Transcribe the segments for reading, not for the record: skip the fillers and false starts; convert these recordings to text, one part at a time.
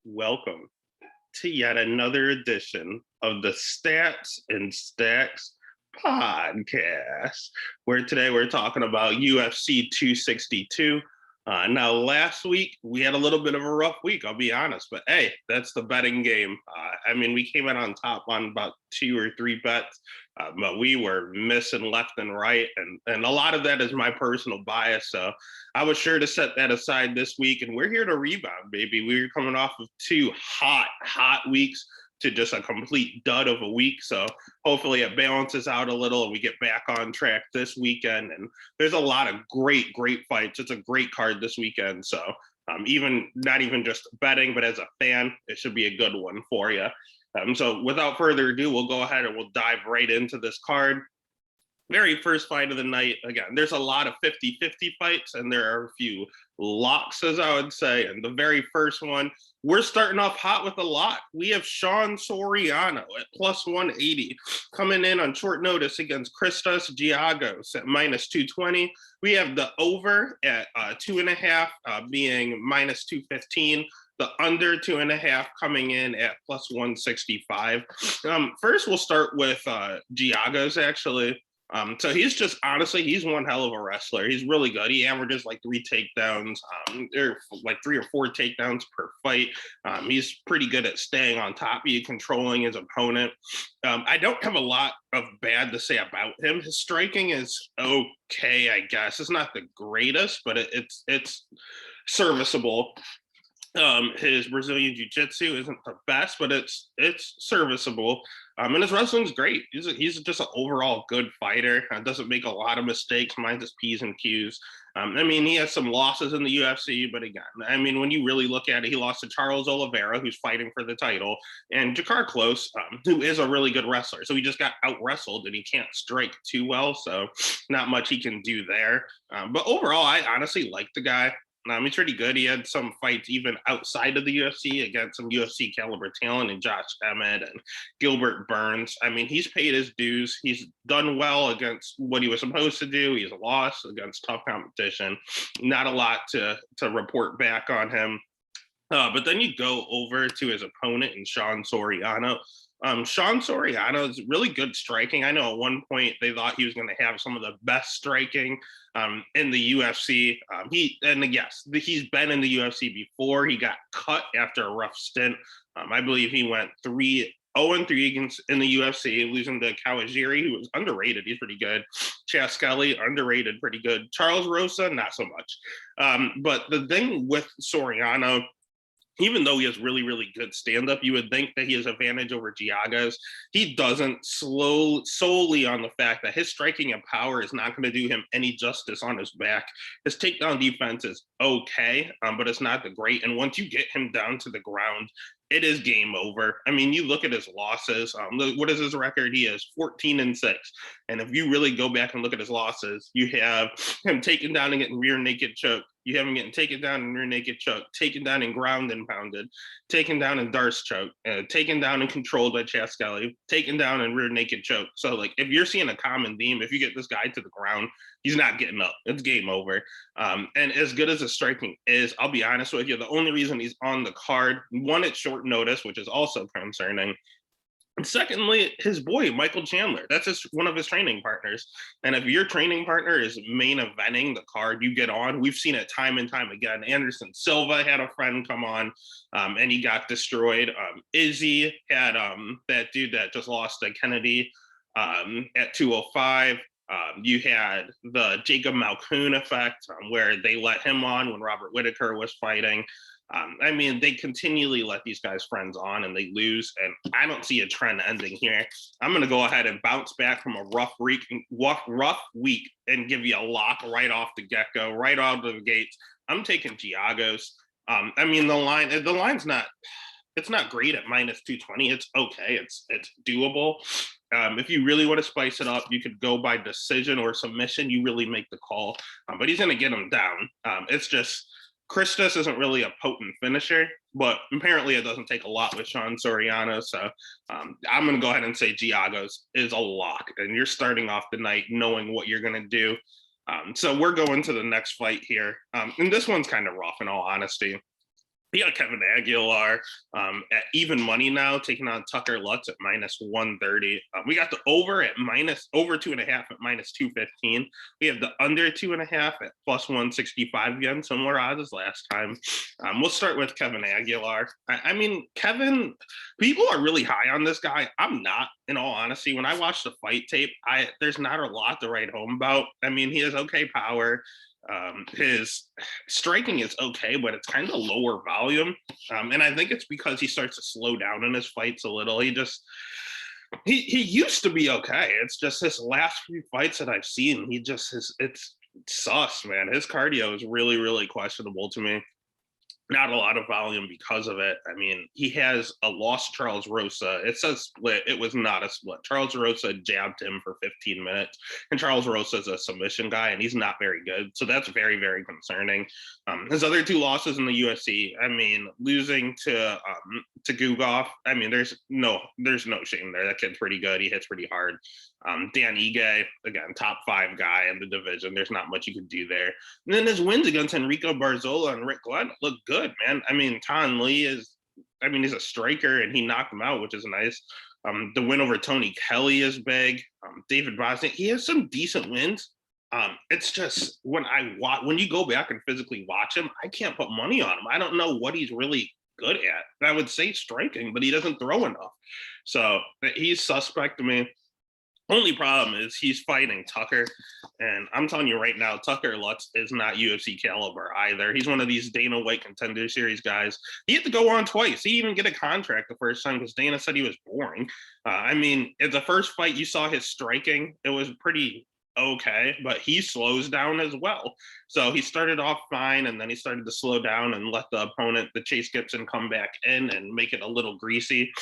welcome to yet another edition of the Stats and Stacks podcast, where today we're talking about UFC 262. Now, last week we had a little bit of a rough week, I'll be honest, but hey, that's the betting game. We came out on top on about 2 or 3 bets, but we were missing left and right, and a lot of that is my personal bias. So I was sure to set that aside this week, and we're here to rebound, baby. We're coming off of 2 hot weeks to just a complete dud of a week. So hopefully it balances out a little and we get back on track this weekend. And there's a lot of great fights. It's a great card this weekend. So even not even just betting, but as a fan, it should be a good one for you. So without further ado, we'll go ahead and we'll dive right into this card. Very first fight of the night. Again, there's a lot of 50-50 fights, and there are a few locks, as I would say. And the very first one, we're starting off hot with a lock. We have Sean Soriano at plus 180, coming in on short notice against Christos Giagos at minus 220. We have the over at 2.5 being minus 215. The under 2.5 coming in at plus 165. First, we'll start with Giagos, actually. So he's just, honestly, he's one hell of a wrestler. He's really good. He averages like 3 takedowns, or like 3 or 4 takedowns per fight. He's pretty good at staying on top of you, controlling his opponent. I don't have a lot of bad to say about him. His striking is okay, I guess. It's not the greatest, but it's serviceable. His Brazilian jiu-jitsu isn't the best, but it's serviceable. And his wrestling's great. He's just an overall good fighter. Doesn't make a lot of mistakes, minds his P's and Q's. He has some losses in the UFC, but again, when you really look at it, he lost to Charles Olavera, who's fighting for the title, and Jakar Close, who is a really good wrestler. So he just got out-wrestled, and he can't strike too well, so not much he can do there. But overall, I honestly like the guy. He's pretty good. He had some fights even outside of the UFC against some UFC caliber talent and Josh Emmett and Gilbert Burns. He's paid his dues. He's done well against what he was supposed to do. He's lost against tough competition. Not a lot to report back on him. But then you go over to his opponent in Sean Soriano. Sean Soriano is really good striking. I know at one point they thought he was going to have some of the best striking in the UFC. He's been in the UFC before. He got cut after a rough stint. I believe he went 0-3 against in the UFC, losing to Kawajiri, who was underrated. He's pretty good. Chas Skelly, underrated, pretty good. Charles Rosa, not so much. But the thing with Soriano, even though he has really good stand-up, you would think that he has advantage over Giagos. He doesn't, solely on the fact that his striking and power is not going to do him any justice on his back. His takedown defense is okay, but it's not the great. And once you get him down to the ground, it is game over. You look at his losses. What is his record? He is 14-6. And if you really go back and look at his losses, you have him taken down and getting rear naked choke. You have him getting taken down and rear naked choke, taken down and ground and pounded, taken down and Darce choke, taken down and controlled by Chas Skelly, taken down and rear naked choke. So, like, if you're seeing a common theme, if you get this guy to the ground, he's not getting up. It's game over. And as good as his striking is, I'll be honest with you, the only reason he's on the card, one, at short notice, which is also concerning. And secondly, his boy, Michael Chandler. That's one of his training partners. And if your training partner is main eventing the card you get on, we've seen it time and time again. Anderson Silva had a friend come on and he got destroyed. Izzy had that dude that just lost to Kennedy at 205. You had the Jacob Malkoun effect where they let him on when Robert Whitaker was fighting. They continually let these guys' friends on and they lose, and I don't see a trend ending here. I'm going to go ahead and bounce back from a rough week and give you a lock right off the get-go, right out of the gates. I'm taking Giagos. The line's not, it's not great at minus 220. It's okay. It's doable. If you really want to spice it up, you could go by decision or submission. You really make the call, but he's going to get him down. It's just, Christos isn't really a potent finisher, but apparently it doesn't take a lot with Sean Soriano. So I'm going to go ahead and say Giagos is a lock, and you're starting off the night knowing what you're going to do. So we're going to the next fight here. And this one's kind of rough, in all honesty. We got Kevin Aguilar at even money now, taking on Tucker Lutz at -130. We got the over at over 2.5 at -215. We have the under 2.5 at +165 again, similar odds as last time. We'll start with Kevin Aguilar. I mean, Kevin, people are really high on this guy. I'm not, in all honesty. When I watch the fight tape, there's not a lot to write home about. I mean, he has okay power. His striking is okay, but it's kind of lower volume. And I think it's because he starts to slow down in his fights a little. He used to be okay. It's just his last few fights that I've seen, it's sus, man. His cardio is really, really questionable to me. Not a lot of volume because of it. I mean, he has a loss to Charles Rosa. It says split. It was not a split. Charles Rosa jabbed him for 15 minutes, and Charles Rosa is a submission guy, and he's not very good. So that's very, very concerning. His other two losses in the UFC, I mean, losing to Gugov, I mean, there's no shame there. That kid's pretty good. He hits pretty hard. Dan Ige, again, top 5 guy in the division. There's not much you could do there. And then his wins against Enrico Barzola and Rick Glenn look good, man. I mean, Tan Lee he's a striker and he knocked him out, which is nice. The win over Tony Kelly is big. David Bosniak, he has some decent wins. It's just when you go back and physically watch him, I can't put money on him. I don't know what he's really good at. I would say striking, but he doesn't throw enough. So he's suspect to me. Only problem is he's fighting Tucker, and I'm telling you right now, Tucker Lutz is not UFC caliber either. He's one of these Dana White Contender Series guys. He had to go on twice. He even get a contract the first time because Dana said he was boring. I mean, in the first fight, you saw his striking. It was pretty okay, but he slows down as well. So he started off fine, and then he started to slow down and let the opponent, the Chase Gibson, come back in and make it a little greasy.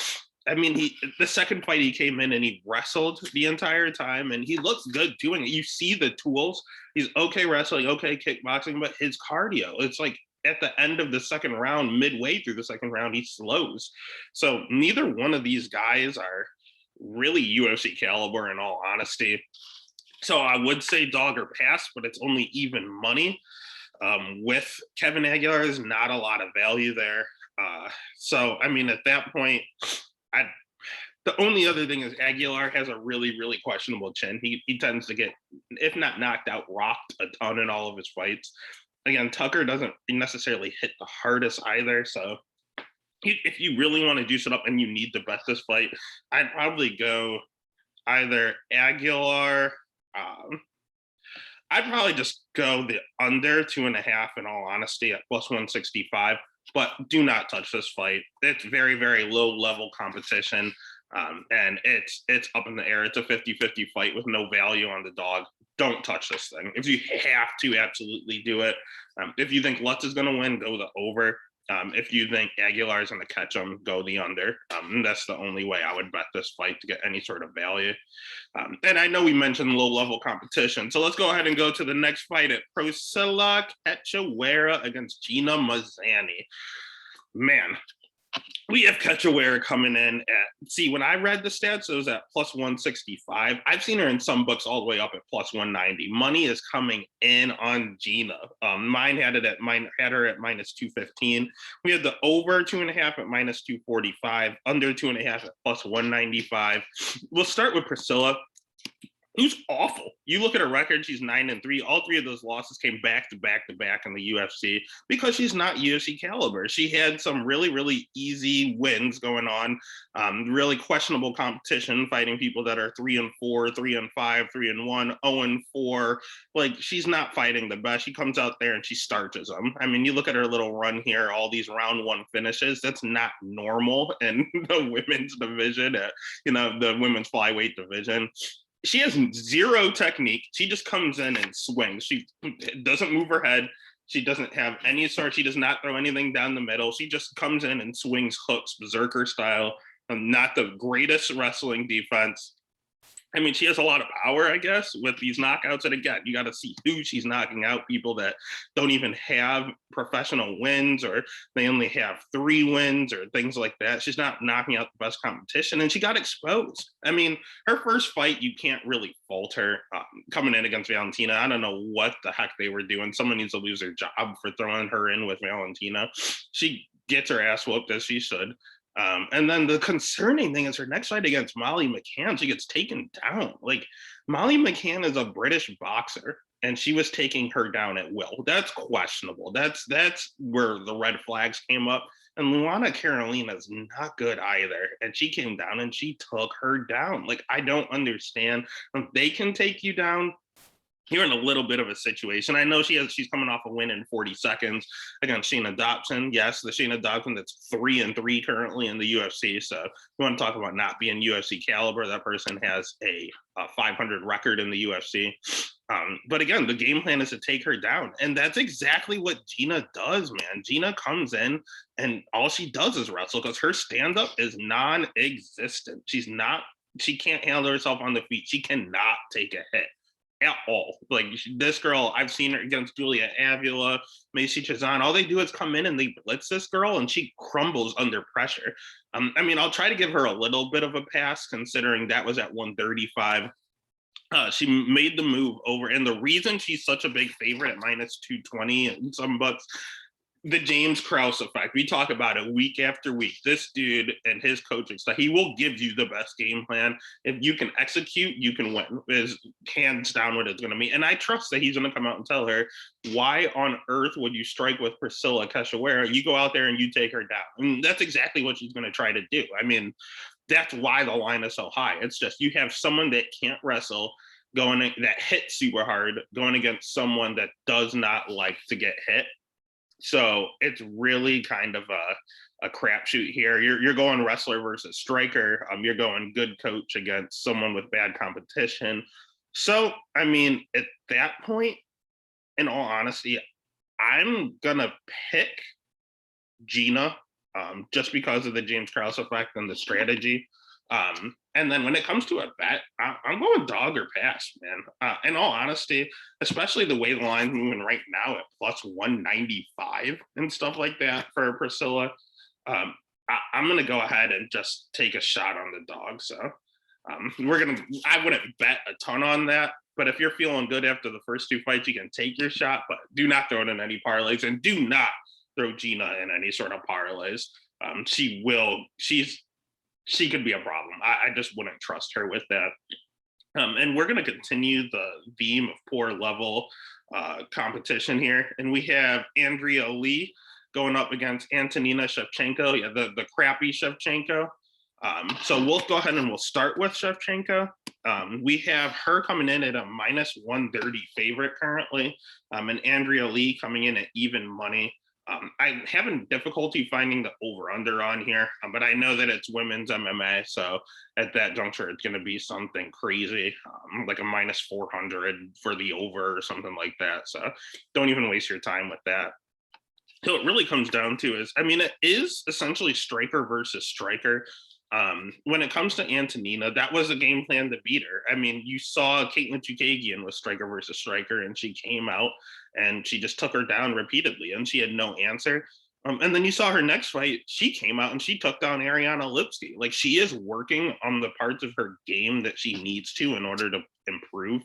I mean, the second fight he came in and he wrestled the entire time, and he looks good doing it. You see the tools. He's okay wrestling, okay kickboxing, but his cardio, it's like at the end of the second round, midway through the second round, he slows. So neither one of these guys are really UFC caliber, in all honesty. So I would say dog or pass, but it's only even money. With Kevin Aguilar, there's not a lot of value there. So, I mean, at that point, the only other thing is Aguilar has a really, really questionable chin. He tends to get, if not knocked out, rocked a ton in all of his fights. Again, Tucker doesn't necessarily hit the hardest either. So if you really want to juice it up and you need to bet this fight, I'd probably go either Aguilar. I'd probably just go the under 2.5, in all honesty, at +165. But do not touch this fight. It's very, very low level competition. And it's up in the air. It's a 50-50 fight with no value on the dog. Don't touch this thing. If you have to, absolutely do it. If you think Lutz is going to win, go the over. If you think Aguilar is going to catch him, go the under. That's the only way I would bet this fight to get any sort of value. And I know we mentioned low-level competition, so let's go ahead and go to the next fight at Priscilla Cachoeira against Gina Mazzani. Man, we have Cachoeira coming in at, see, when I read the stats, it was at +165. I've seen her in some books all the way up at +190. Money is coming in on Gina. Mine had her at -215. We had the over 2.5 at -245, under 2.5 at +195. We'll start with Priscilla, who's awful. You look at her record, she's 9-3. All 3 of those losses came back to back to back in the UFC because she's not UFC caliber. She had some really, really easy wins going on, really questionable competition, fighting people that are 3-4, 3-5, 3-1, 0-4. Like, she's not fighting the best. She comes out there and she starches them. I mean, you look at her little run here, all these round 1 finishes. That's not normal in the women's division, the women's flyweight division. She has zero technique. She just comes in and swings. She doesn't move her head. She doesn't have any sort. She does not throw anything down the middle. She just comes in and swings hooks, berserker style. Not the greatest wrestling defense. I mean, she has a lot of power, I guess, with these knockouts. And again, you got to see who she's knocking out, people that don't even have professional wins, or they only have 3 wins or things like that. She's not knocking out the best competition, and she got exposed. I mean, her first fight, you can't really fault her coming in against Valentina. I don't know what the heck they were doing. Someone needs to lose their job for throwing her in with Valentina. She gets her ass whooped as she should. And then the concerning thing is her next fight against Molly McCann, she gets taken down. Like, Molly McCann is a British boxer, and she was taking her down at will. That's questionable. That's where the red flags came up. And Luana Carolina is not good either. And she came down and she took her down. Like, I don't understand. They can take you down. You're in a little bit of a situation. I know she's coming off a win in 40 seconds against Shayna Dobson. Yes, the Shayna Dobson that's 3-3 currently in the UFC. So you want to talk about not being UFC caliber, that person has a 500 record in the UFC. But again, the game plan is to take her down. And that's exactly what Gina does, man. Gina comes in and all she does is wrestle because her stand-up is non-existent. She can't handle herself on the feet. She cannot take a hit at all. Like, this girl, I've seen her against Julia Avila, Macy Chazan. All they do is come in and they blitz this girl, and she crumbles under pressure. I mean, I'll try to give her a little bit of a pass, considering that was at 135. She made the move over, and the reason she's such a big favorite at minus 220 and some bucks, the James Krause effect. We talk about it week after week. This dude and his coaching stuff, he will give you the best game plan. If you can execute, you can win. Is hands down what it's going to be. And I trust that he's going to come out and tell her, why on earth would you strike with Priscilla Cachoeira? You go out there and you take her down. And that's exactly what she's going to try to do. I mean, that's why the line is so high. It's just you have someone that can't wrestle that hits super hard going against someone that does not like to get hit. So it's really kind of a crapshoot here. You're going wrestler versus striker. You're going good coach against someone with bad competition. So, I mean, at that point, in all honesty, I'm gonna pick Gina just because of the James Krause effect and the strategy. And then when it comes to a bet, I'm going dog or pass, man. In all honesty, especially the way the line's moving right now at plus 195 and stuff like that for Priscilla, I'm going to go ahead and just take a shot on the dog. So I wouldn't bet a ton on that. But if you're feeling good after the first two fights, you can take your shot, but do not throw it in any parlays, and do not throw Gina in any sort of parlays. She could be a problem. I just wouldn't trust her with that. And we're going to continue the theme of poor level competition here. And we have Andrea Lee going up against Antonina Shevchenko, the crappy Shevchenko. So we'll go ahead and we'll start with Shevchenko. We have her coming in at a minus 130 favorite currently, and Andrea Lee coming in at even money. I'm having difficulty finding the over-under on here, but I know that it's women's MMA, so at that juncture, it's going to be something crazy, like a minus 400 for the over or something like that. So don't even waste your time with that. So it really comes down to is, I mean, it is essentially striker versus striker. When it comes to Antonina, that was a game plan to beat her. I mean, you saw Caitlin Chukagian was striker versus striker, and she came out and she just took her down repeatedly, and she had no answer. And then you saw her next fight, she came out and she took down Ariana Lipsky. Like, she is working on the parts of her game that she needs to in order to improve.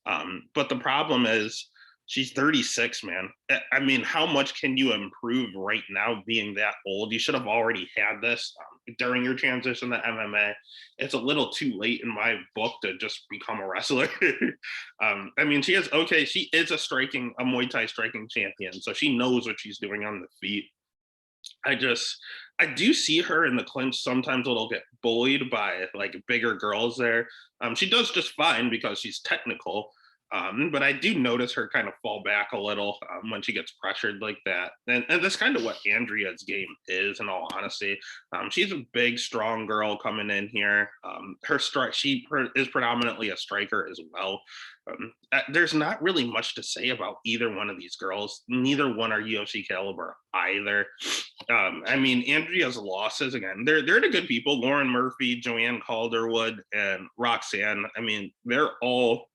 But the problem is, she's 36, man. I mean, how much can you improve right now being that old? You should have already had this during your transition to MMA. It's a little too late in my book to just become a wrestler. I mean, she is a Muay Thai striking champion, so she knows what she's doing on the feet. I do see her in the clinch. Sometimes it'll get bullied by like bigger girls there. She does just fine because she's technical. But I do notice her kind of fall back a little when she gets pressured like that. And that's kind of what Andrea's game is, in all honesty. She's a big, strong girl coming in here. She is predominantly a striker as well. There's not really much to say about either one of these girls. Neither one are UFC caliber either. I mean, Andrea's losses, again, they're the good people. Lauren Murphy, Joanne Calderwood, and Roxanne. I mean, they're all...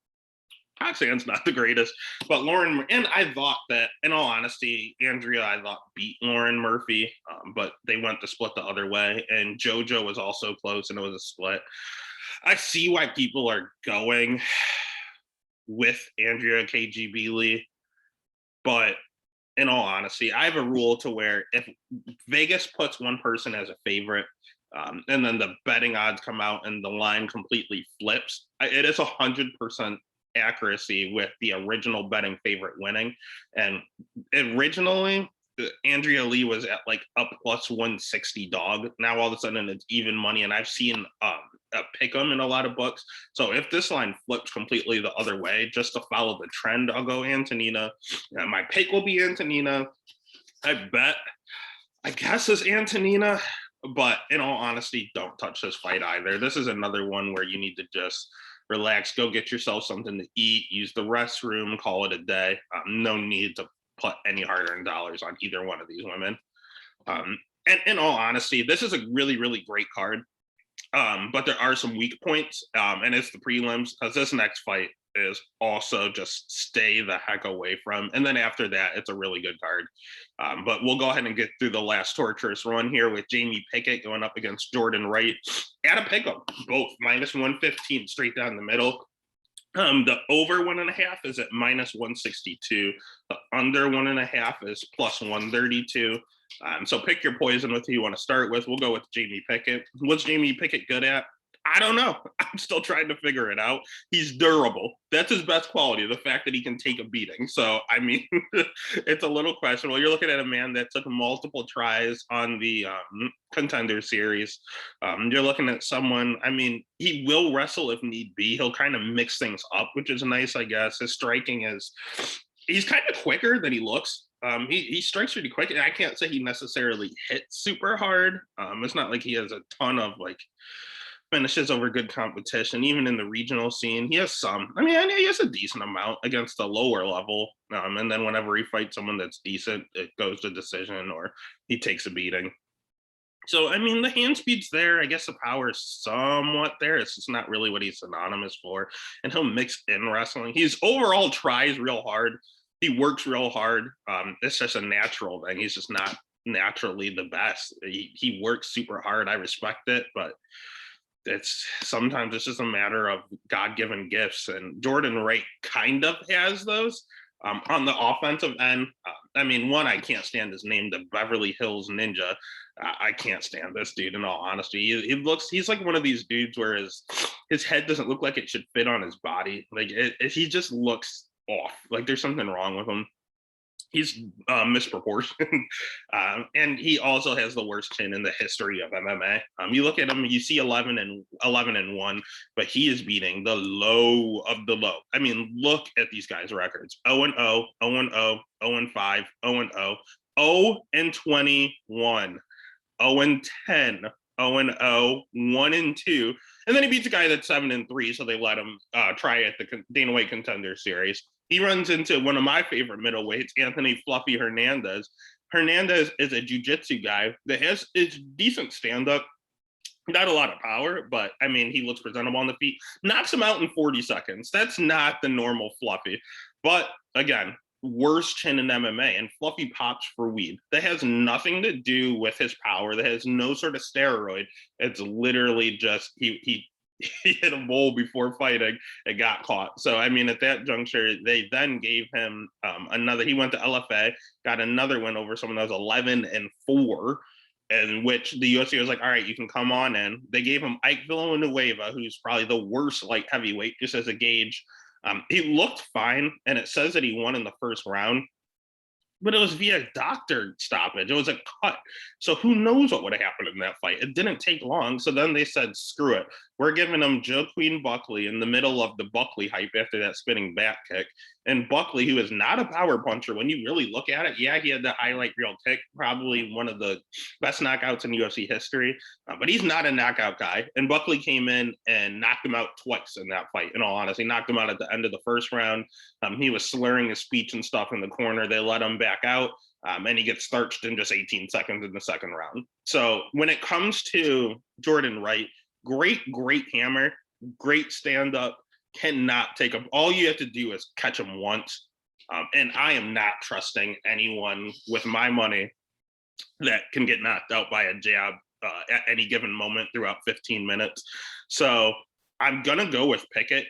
Roxanne's not the greatest, but Lauren, and I thought that, in all honesty, Andrea, I thought beat Lauren Murphy, but they went to split the other way, and JoJo was also close, and it was a split. I see why people are going with Andrea KGB Lee, but in all honesty, I have a rule to where if Vegas puts one person as a favorite, and then the betting odds come out and the line completely flips, it is 100% accuracy with the original betting favorite winning. And originally, Andrea Lee was at like a plus 160 dog. Now all of a sudden it's even money, and I've seen a pick 'em in a lot of books. So if this line flips completely the other way, just to follow the trend, I'll go Antonina. My pick will be Antonina. I bet, I guess, is Antonina. But in all honesty, don't touch this fight either. This is another one where you need to just relax, go get yourself something to eat, use the restroom, call it a day. No need to put any hard-earned dollars on either one of these women. And in all honesty, this is a really, really great card. But there are some weak points, and it's the prelims, because this next fight is also just stay the heck away from. And then after that, it's a really good card. But we'll go ahead and get through the last torturous run here with Jamie Pickett going up against Jordan Wright at a pick'em, both minus 115 straight down the middle. The over 1.5 is at minus 162. The under 1.5 is plus 132. So pick your poison with who you want to start with. We'll go with Jamie Pickett. What's Jamie Pickett good at? I don't know. I'm still trying to figure it out. He's durable. That's his best quality, the fact that he can take a beating. So, I mean, it's a little questionable. You're looking at a man that took multiple tries on the Contender Series. You're looking at someone, I mean, he will wrestle if need be. He'll kind of mix things up, which is nice, I guess. His striking is, he's kind of quicker than he looks. He strikes pretty quick, and I can't say he necessarily hits super hard. It's not like he has a ton of, like, finishes over good competition. Even in the regional scene, he has some. I mean, he has a decent amount against the lower level. And then whenever he fights someone that's decent, it goes to decision or he takes a beating. So, I mean, the hand speed's there. I guess the power is somewhat there. It's just not really what he's synonymous for. And he'll mix in wrestling. He's overall tries real hard. He works real hard. It's just a natural thing. He's just not naturally the best. He works super hard. I respect it, but it's sometimes it's just a matter of God-given gifts, and Jordan Wright kind of has those. On the offensive end, I mean, one, I can't stand his name, the Beverly Hills Ninja. I can't stand this dude, in all honesty. He's like one of these dudes where his head doesn't look like it should fit on his body. Like he just looks off. Like there's something wrong with him. He's misproportioned, and he also has the worst chin in the history of MMA. You look at him, you see 11-1, but he is beating the low of the low. I mean, look at these guys' records: 0-0, 0-0, 0-5, 0-0, 0-21, 0-10, 0-0, 1-2, and then he beats a guy that's 7-3. So they let him try at the Dana White Contender Series. He runs into one of my favorite middleweights, Anthony Fluffy Hernandez. Hernandez is a jiu-jitsu guy that has decent stand-up, not a lot of power, but I mean, he looks presentable on the feet. Knocks him out in 40 seconds. That's not the normal Fluffy. But again, worst chin in MMA, and Fluffy pops for weed. That has nothing to do with his power. That has no sort of steroid. It's literally just he hit a bowl before fighting and got caught. So, I mean, at that juncture, they then gave him another. He went to LFA, got another win over someone that was 11-4, in which the UFC was like, all right, you can come on in. They gave him Ike Villanueva, who's probably the worst light heavyweight, just as a gauge. He looked fine, and it says that he won in the first round, but it was via doctor stoppage. It was a cut. So who knows what would have happened in that fight? It didn't take long. So then they said, screw it. We're giving him Joe Queen Buckley in the middle of the Buckley hype after that spinning back kick. And Buckley, who is not a power puncher, when you really look at it, yeah, he had the highlight reel kick, probably one of the best knockouts in UFC history, but he's not a knockout guy. And Buckley came in and knocked him out twice in that fight, in all honesty. Knocked him out at the end of the first round. He was slurring his speech and stuff in the corner. They let him back out, and he gets starched in just 18 seconds in the second round. So when it comes to Jordan Wright, great hammer, great stand-up, cannot take him. All you have to do is catch him once. And I am not trusting anyone with my money that can get knocked out by a jab at any given moment throughout 15 minutes. So I'm going to go with Pickett.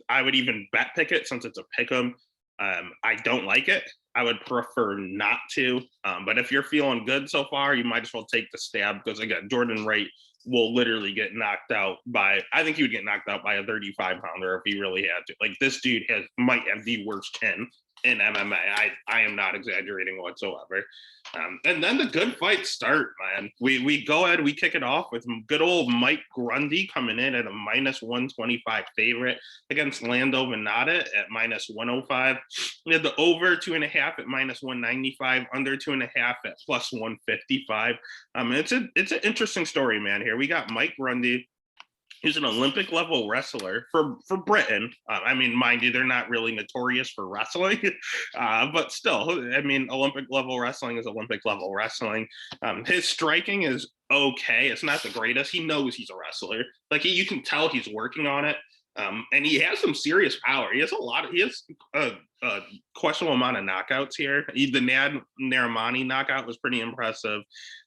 I would even bet Pickett since it's a pick 'em. I don't like it. I would prefer not to. But if you're feeling good so far, you might as well take the stab because, again, Jordan Wright will literally get knocked out by, I think he would get knocked out by a 35-pounder if he really had to. Like, this dude might have the worst chin in MMA. I am not exaggerating whatsoever. And then the good fights start, man. We go ahead, we kick it off with good old Mike Grundy coming in at a -125 favorite against Lando Venata at -105. We had the over 2.5 at -195, under 2.5 at +155. It's an interesting story, man. Here we got Mike Grundy. He's an Olympic level wrestler for Britain. I mean, mind you, they're not really notorious for wrestling, but still, I mean, Olympic level wrestling is Olympic level wrestling. His striking is okay. It's not the greatest. He knows he's a wrestler. Like, you can tell he's working on it. And he has some serious power. He has a questionable amount of knockouts here. The Narimani knockout was pretty impressive.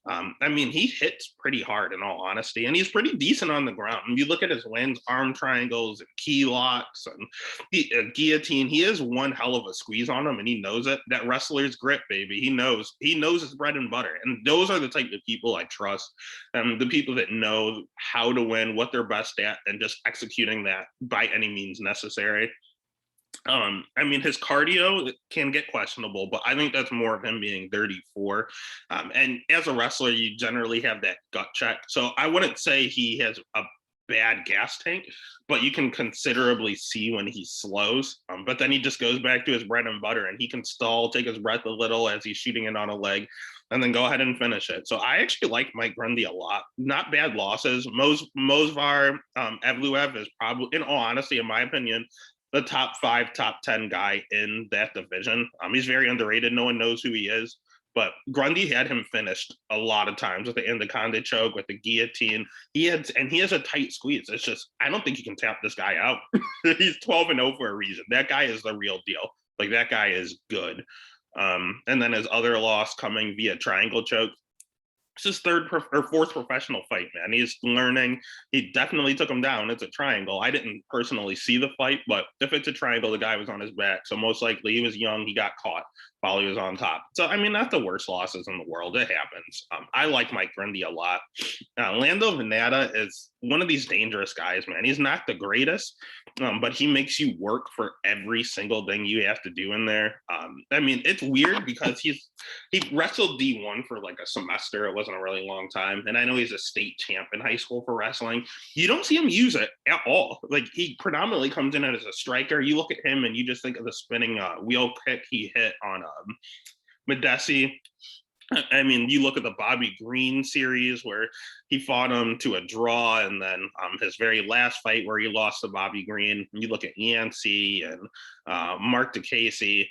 I mean, he hits pretty hard, in all honesty, and he's pretty decent on the ground. When you look at his wins, arm triangles and key locks and guillotine, he has one hell of a squeeze on him, and he knows it. That wrestler's grip, baby. He knows his bread and butter, and those are the type of people I trust. The people that know how to win, what they're best at, and just executing that by any means necessary. I mean, his cardio can get questionable, but I think that's more of him being 34. And as a wrestler, you generally have that gut check. So I wouldn't say he has a bad gas tank, but you can considerably see when he slows. But then he just goes back to his bread and butter, and he can stall, take his breath a little as he's shooting it on a leg, and then go ahead and finish it. So I actually like Mike Grundy a lot. Not bad losses. Movsar Evloev is probably, in all honesty, in my opinion, the top 5, top 10 guy in that division. He's very underrated. No one knows who he is. But Grundy had him finished a lot of times with the anaconda choke, with the guillotine. He has a tight squeeze. It's just, I don't think you can tap this guy out. He's 12-0 for a reason. That guy is the real deal. Like, that guy is good. And then his other loss coming via triangle choke. It's his fourth professional fight, man. He's learning. He definitely took him down. It's a triangle. I didn't personally see the fight, but if it's a triangle, the guy was on his back. So most likely he was young. He got caught while he was on top. So, I mean, not the worst losses in the world. It happens. I like Mike Grundy a lot. Lando Venata is one of these dangerous guys, man. He's not the greatest, but he makes you work for every single thing you have to do in there. I mean, it's weird because he wrestled D1 for like a semester. It wasn't a really long time. And I know he's a state champ in high school for wrestling. You don't see him use it at all. Like, he predominantly comes in as a striker. You look at him and you just think of the spinning wheel kick he hit on Medesi. I mean, you look at the Bobby Green series where he fought him to a draw, and then his very last fight where he lost to Bobby Green. You look at Yancey and Mark DeCasey.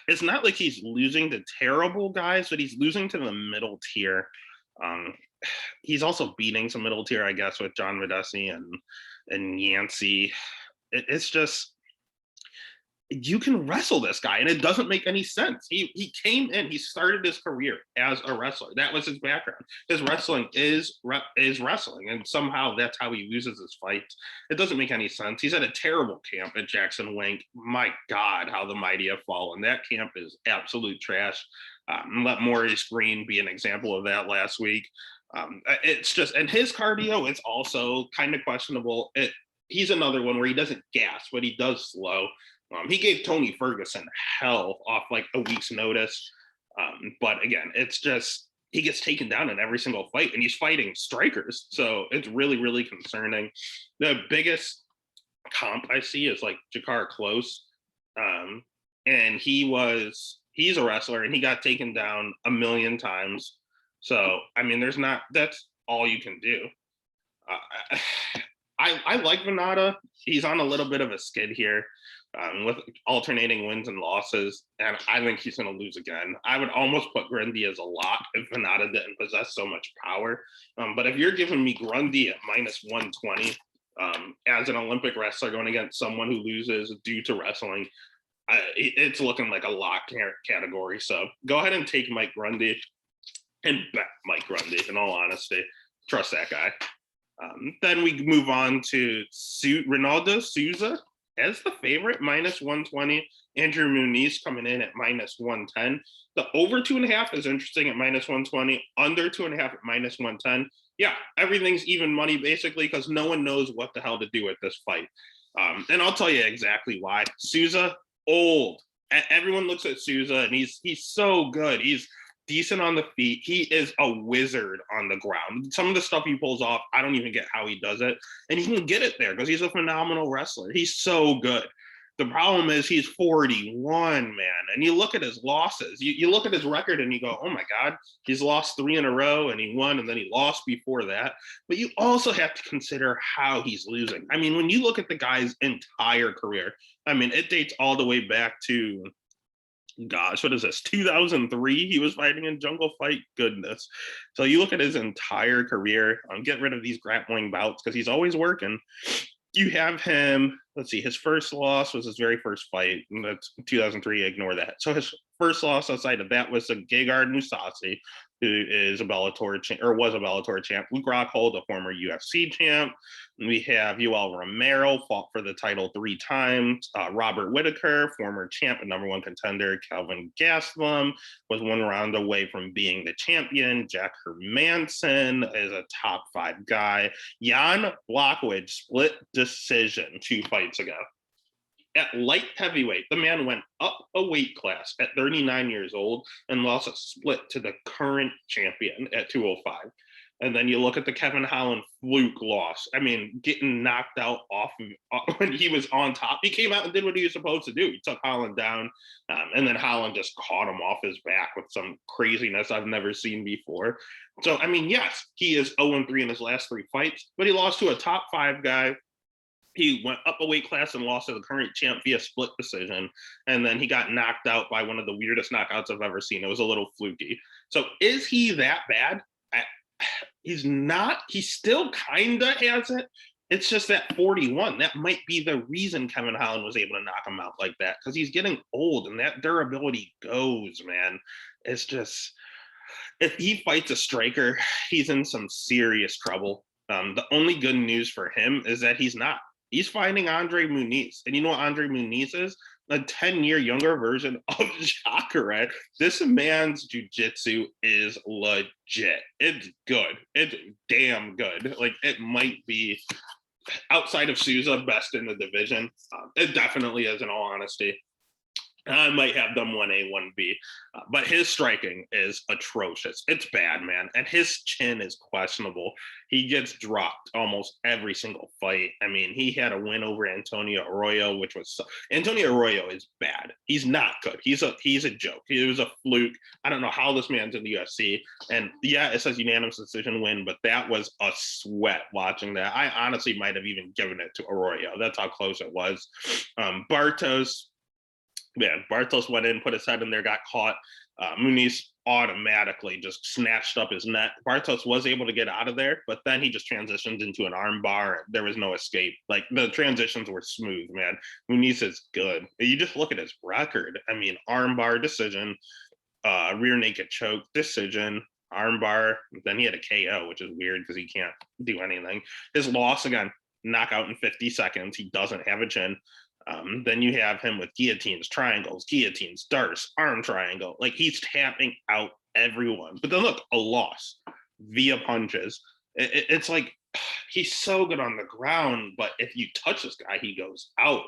It's not like he's losing to terrible guys, but he's losing to the middle tier. He's also beating some middle tier, I guess, with John Medesi and Yancey. It's just, you can wrestle this guy, and it doesn't make any sense. He came in, he started his career as a wrestler. That was his background. His wrestling is wrestling, and somehow that's how he loses his fights. It doesn't make any sense. He's at a terrible camp at Jackson Wink. My God, how the mighty have fallen. That camp is absolute trash. Let Maurice Green be an example of that last week. It's just, and his cardio is also kind of questionable. He's another one where he doesn't gas, but he does slow. He gave Tony Ferguson hell off like a week's notice. But again, it's just, he gets taken down in every single fight, and he's fighting strikers. So it's really, really concerning. The biggest comp I see is like Jakar Close. And he's a wrestler, and he got taken down a million times. So, I mean, that's all you can do. I like Venata. He's on a little bit of a skid here. With alternating wins and losses, and I think he's going to lose again. I would almost put Grundy as a lock if Venata didn't possess so much power. But if you're giving me Grundy at -120 as an Olympic wrestler going against someone who loses due to wrestling, it's looking like a lock category. So go ahead and take Mike Grundy and bet Mike Grundy, in all honesty. Trust that guy. Then we move on to Ronaldo Souza as the favorite, minus 120. Andrew Muniz coming in at minus 110. The over 2.5 is interesting at minus 120, under 2.5 at minus 110. Yeah, everything's even money basically because no one knows what the hell to do with this fight. And I'll tell you exactly why. Souza, old. Everyone looks at Souza and he's so good. He's decent on the feet. He is a wizard on the ground. Some of the stuff he pulls off, I don't even get how he does it. And he can get it there because he's a phenomenal wrestler. He's so good. The problem is he's 41, man. And you look at his losses. You look at his record and you go, oh my God, he's lost 3 in a row and he won and then he lost before that. But you also have to consider how he's losing. I mean, when you look at the guy's entire career, I mean, it dates all the way back to, gosh, what is this? 2003. He was fighting in Jungle Fight. Goodness. So you look at his entire career. Get rid of these grappling bouts because he's always working. You have him. Let's see. His first loss was his very first fight. That's 2003. Ignore that. So his first loss outside of that was to Gegard Mousasi, who is a Bellator or was a Bellator champ. Luke Rockhold, a former UFC champ. We have Yoel Romero, fought for the title 3 times. Robert Whitaker, former champ and #1 contender. Kelvin Gastelum was 1 round away from being the champion. Jack Hermanson is a top 5 guy. Jan Blachowicz split decision 2 fights ago. At light heavyweight, the man went up a weight class at 39 years old and lost a split to the current champion at 205. And then you look at the Kevin Holland fluke loss. I mean, getting knocked out off when he was on top. He came out and did what he was supposed to do. He took Holland down, and then Holland just caught him off his back with some craziness I've never seen before. So, I mean, yes, he is 0-3 in his last 3 fights, but he lost to a top 5 guy. He went up a weight class and lost to the current champ via split decision. And then he got knocked out by one of the weirdest knockouts I've ever seen. It was a little fluky. So is he that bad? He's not. He still kind of has it. It's just that 41. That might be the reason Kevin Holland was able to knock him out like that, because he's getting old and that durability goes, man. It's just, if he fights a striker, he's in some serious trouble. The only good news for him is that he's not. He's fighting Andre Muniz. And you know what Andre Muniz is? A 10-year younger version of Jacare. This man's jiu-jitsu is legit. It's good. It's damn good. Like, it might be, outside of Souza, best in the division. It definitely is, in all honesty. I might have them 1A, 1B, but his striking is atrocious. It's bad, man. And his chin is questionable. He gets dropped almost every single fight. I mean, he had a win over Antonio Arroyo, which was, Antonio Arroyo is bad. He's not good. He's a joke. He was a fluke. I don't know how this man's in the UFC. And yeah, it says unanimous decision win, but that was a sweat watching that. I honestly might have even given it to Arroyo. That's how close it was. Bartos went in, put his head in there, got caught. Muniz automatically just snatched up his neck. Bartos was able to get out of there, but then he just transitioned into an arm bar. There was no escape. Like, the transitions were smooth, man. Muniz is good. You just look at his record. I mean, arm bar decision, rear naked choke decision, arm bar. Then he had a KO, which is weird because he can't do anything. His loss, again, knockout in 50 seconds. He doesn't have a chin. Then you have him with guillotines, triangles, darts, arm triangle. Like, he's tapping out everyone. But then look, a loss via punches. It's like, he's so good on the ground, but if you touch this guy, he goes out.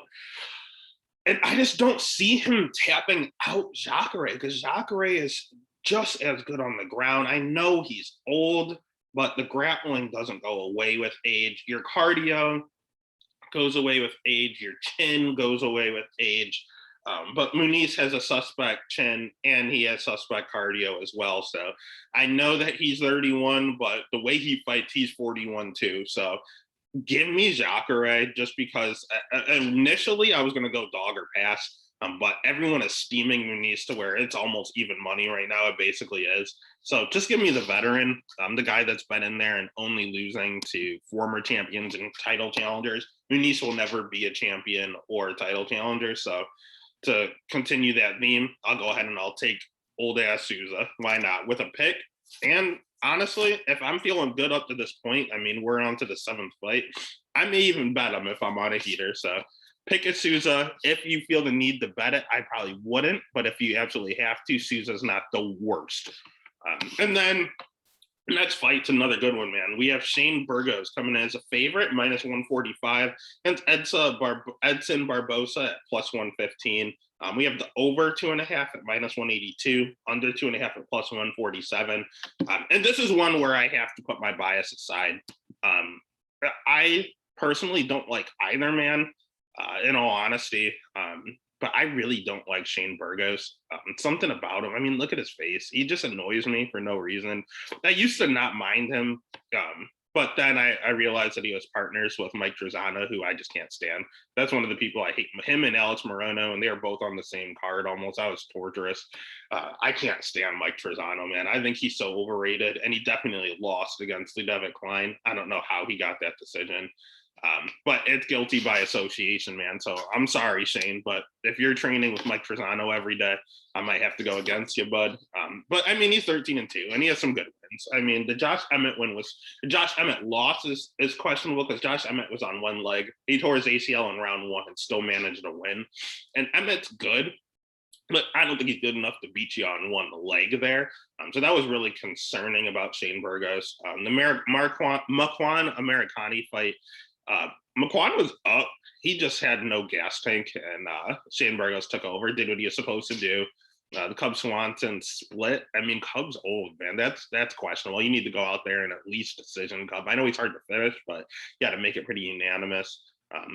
And I just don't see him tapping out Jacare, because Jacare is just as good on the ground. I know he's old, but the grappling doesn't go away with age. Your cardio goes away with age, your chin goes away with age. But Muniz has a suspect chin and he has suspect cardio as well. So I know that he's 31, but the way he fights, he's 41 too. So give me Jacare, just because initially I was going to go dog or pass. But everyone is steaming Muniz to where it's almost even money right now. It basically is. So just give me the veteran, the guy that's been in there and only losing to former champions and title challengers. Muniz will never be a champion or a title challenger. So to continue that theme, I'll go ahead and I'll take old ass Souza. Why not? With a pick. And honestly, if I'm feeling good up to this point, I mean, we're on to the 7th fight. I may even bet him if I'm on a heater. So Pickett Souza, if you feel the need to bet it, I probably wouldn't. But if you absolutely have to, Souza's not the worst. And then next fight's another good one, man. We have Shane Burgos coming in as a favorite, minus 145, and Edson Barbosa at plus 115. We have the over 2.5 at minus 182, under 2.5 at plus 147. And this is one where I have to put my bias aside. I personally don't like either man, in all honesty. But I really don't like Shane Burgos. Something about him. I mean, look at his face. He just annoys me for no reason. I used to not mind him. But then I realized that he was partners with Mike Trezano, who I just can't stand. That's one of the people I hate. Him and Alex Morono, and they are both on the same card almost. That was torturous. I can't stand Mike Trezano, man. I think he's so overrated, and he definitely lost against Ludovic Klein. I don't know how he got that decision. But it's guilty by association, man. So I'm sorry, Shane, but if you're training with Mike Trezano every day, I might have to go against you, bud. But I mean, he's 13-2, and he has some good wins. I mean, the Josh Emmett loss is questionable because Josh Emmett was on one leg. He tore his ACL in round 1 and still managed to win. And Emmett's good, but I don't think he's good enough to beat you on one leg there. So that was really concerning about Shane Burgos. The Makwan Americani fight. Makwan was up. He just had no gas tank, and Shane Burgos took over, did what he was supposed to do. The Cub Swanson split. I mean, Cub's old, man. That's questionable. You need to go out there and at least decision Cub. I know he's hard to finish, but you got to make it pretty unanimous.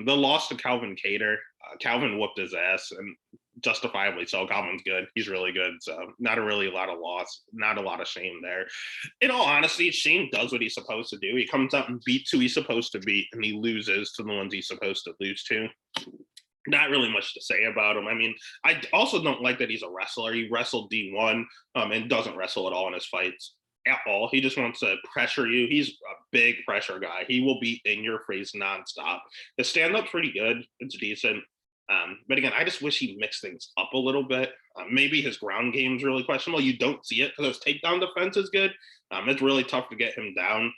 The loss to Calvin Cater. Calvin whooped his ass, and justifiably so. Calvin's good. He's really good. So not a lot of loss, not a lot of shame there. In all honesty, Shane does what he's supposed to do. He comes out and beats who he's supposed to beat, and he loses to the ones he's supposed to lose to. Not really much to say about him. I mean, I also don't like that he's a wrestler. He wrestled D1 and doesn't wrestle at all in his fights. At all. He just wants to pressure you. He's a big pressure guy. He will be in your face nonstop. The stand-up's pretty good. It's decent. But again, I just wish he mixed things up a little bit. Maybe his ground game is really questionable. You don't see it because his takedown defense is good. It's really tough to get him down.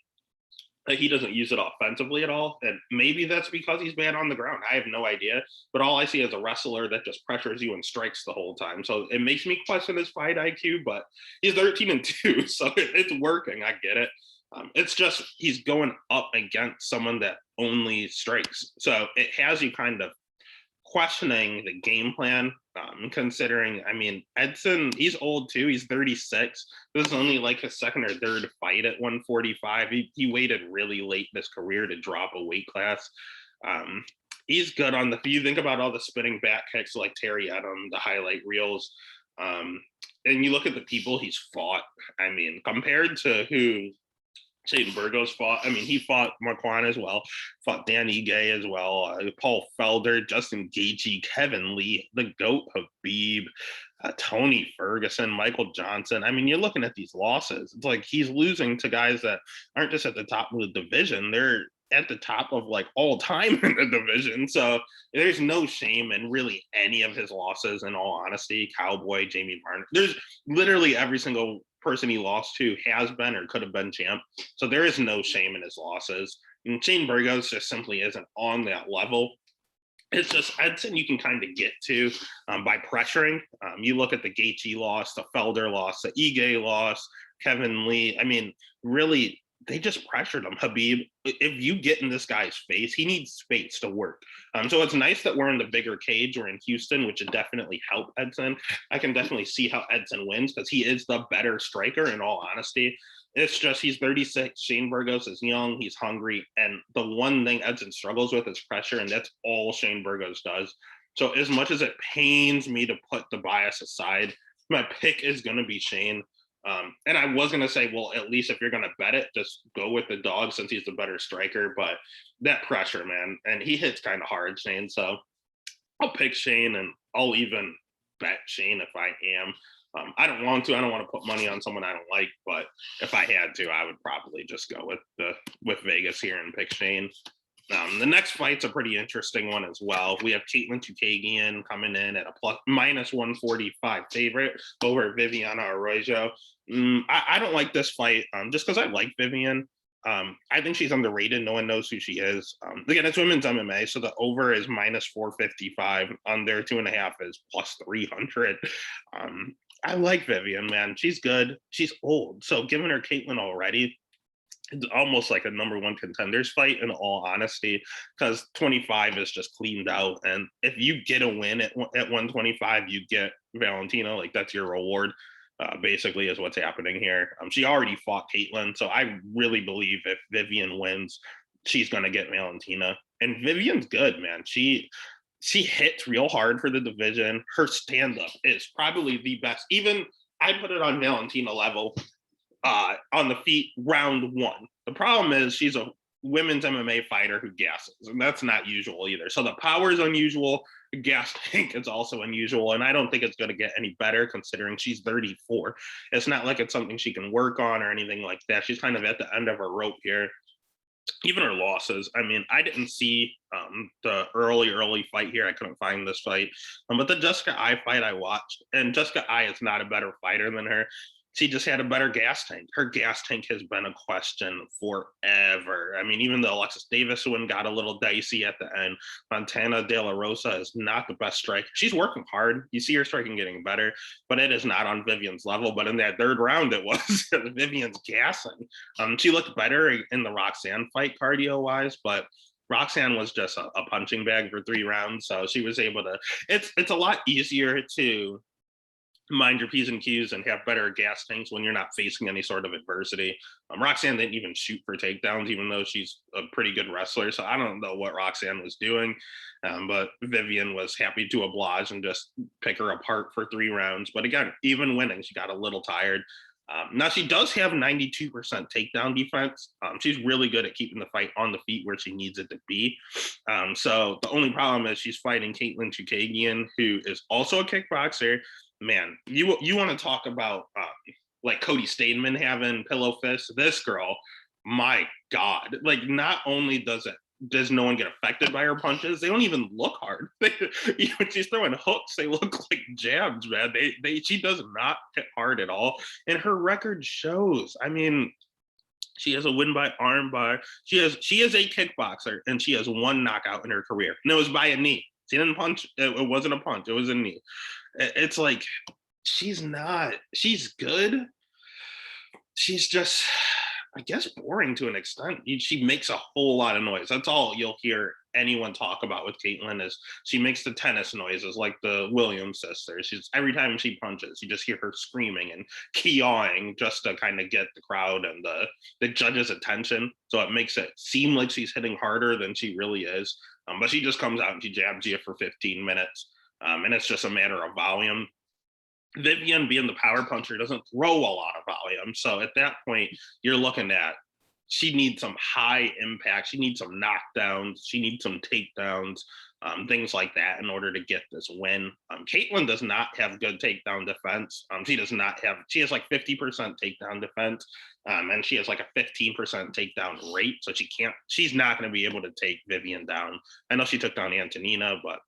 He doesn't use it offensively at all. And maybe that's because he's bad on the ground. I have no idea. But all I see is a wrestler that just pressures you and strikes the whole time. So it makes me question his fight IQ, but he's 13-2. So it's working. I get it. It's just he's going up against someone that only strikes. So it has you kind of questioning the game plan, considering, I mean, Edson, he's old too. He's 36. This is only like his second or third fight at 145. He waited really late in his career to drop a weight class. He's good on you think about all the spinning back kicks like Terry Edom, the highlight reels. And you look at the people he's fought. I mean, compared to who Shane Burgos fought. I mean, he fought Marquand as well, fought Dan Ige as well, Paul Felder, Justin Gaethje, Kevin Lee, the GOAT Habib, Tony Ferguson, Michael Johnson. I mean, you're looking at these losses. It's like he's losing to guys that aren't just at the top of the division. They're at the top of like all time in the division. So there's no shame in really any of his losses, in all honesty. Cowboy, Jamie Martin. There's literally every single person he lost to has been or could have been champ. So there is no shame in his losses. And Shane Burgos just simply isn't on that level. It's just Edson you can kind of get to by pressuring. You look at the Gaethje loss, the Felder loss, the Ige loss, Kevin Lee. I mean, really, they just pressured him. Habib, if you get in this guy's face, he needs space to work. So it's nice that we're in the bigger cage. We're in Houston, which would definitely help Edson. I can definitely see how Edson wins because he is the better striker, in all honesty. It's just he's 36. Shane Burgos is young. He's hungry. And the one thing Edson struggles with is pressure, and that's all Shane Burgos does. So as much as it pains me to put the bias aside, my pick is going to be Shane. And I was going to say, well, at least if you're going to bet it, just go with the dog since he's the better striker. But that pressure, man, and he hits kind of hard, Shane. So I'll pick Shane, and I'll even bet Shane if I am. I don't want to. I don't want to put money on someone I don't like. But if I had to, I would probably just go with Vegas here and pick Shane. The next fight's a pretty interesting one as well. We have Caitlin Kagan coming in at a minus 145 favorite over Viviana Araujo. I don't like this fight just because I like Vivian. I think she's underrated. No one knows who she is. Again, it's women's MMA, so the over is minus 455. Under 2.5 is plus 300. I like Vivian, man. She's good. She's old, so giving her Caitlin already, it's almost like a number one contenders fight, in all honesty, because 25 is just cleaned out. And if you get a win at 125, you get Valentina. Like, that's your reward, basically, is what's happening here. She already fought Caitlin, so I really believe if Vivian wins, she's going to get Valentina. And Vivian's good, man. She hits real hard for the division. Her stand-up is probably the best. Even I put it on Valentina level on the feet round one. The problem is she's a women's MMA fighter who gasses, and that's not usual either. So the power is unusual. The gas tank is also unusual, and I don't think it's going to get any better considering she's 34. It's not like it's something she can work on or anything like that. She's kind of at the end of her rope here. Even her losses, I mean, I didn't see the early fight here. I couldn't find this fight. But the Jessica Eye fight I watched, and Jessica Eye is not a better fighter than her. She just had a better gas tank. Her gas tank has been a question forever. I mean, even the Alexis Davis one got a little dicey at the end. Montana De La Rosa is not the best striker. She's working hard. You see her striking getting better, but it is not on Vivian's level. But in that third round, it was. Vivian's gassing. She looked better in the Roxanne fight cardio-wise, but Roxanne was just a punching bag for 3 rounds, so she was able to. It's a lot easier to mind your P's and Q's and have better gas tanks when you're not facing any sort of adversity. Roxanne didn't even shoot for takedowns, even though she's a pretty good wrestler. So I don't know what Roxanne was doing, but Vivian was happy to oblige and just pick her apart for 3 rounds. But again, even winning, she got a little tired. Now she does have 92% takedown defense. She's really good at keeping the fight on the feet where she needs it to be. So the only problem is she's fighting Caitlin Chukagian, who is also a kickboxer. Man, you want to talk about like Cody Stademan having pillow fists? This girl, my God! Like, not only does no one get affected by her punches, they don't even look hard. When she's throwing hooks, they look like jabs, man. She does not hit hard at all, and her record shows. I mean, she has a win by armbar. She is a kickboxer, and she has 1 knockout in her career, and it was by a knee. She didn't punch. It wasn't a punch. It was a knee. It's like she's good. She's just, I guess, boring to an extent. She makes a whole lot of noise. That's all you'll hear anyone talk about with Caitlin is she makes the tennis noises like the Williams sisters. Every time she punches, you just hear her screaming and kee-awing just to kind of get the crowd and the judges' attention. So it makes it seem like she's hitting harder than she really is. But she just comes out and she jabs you for 15 minutes. And it's just a matter of volume. Vivian, being the power puncher, doesn't throw a lot of volume. So at that point, you're looking at she needs some high impact. She needs some knockdowns. She needs some takedowns, things like that in order to get this win. Caitlin does not have good takedown defense. She has like 50% takedown defense, and she has like a 15% takedown rate. So she's not going to be able to take Vivian down. I know she took down Antonina, but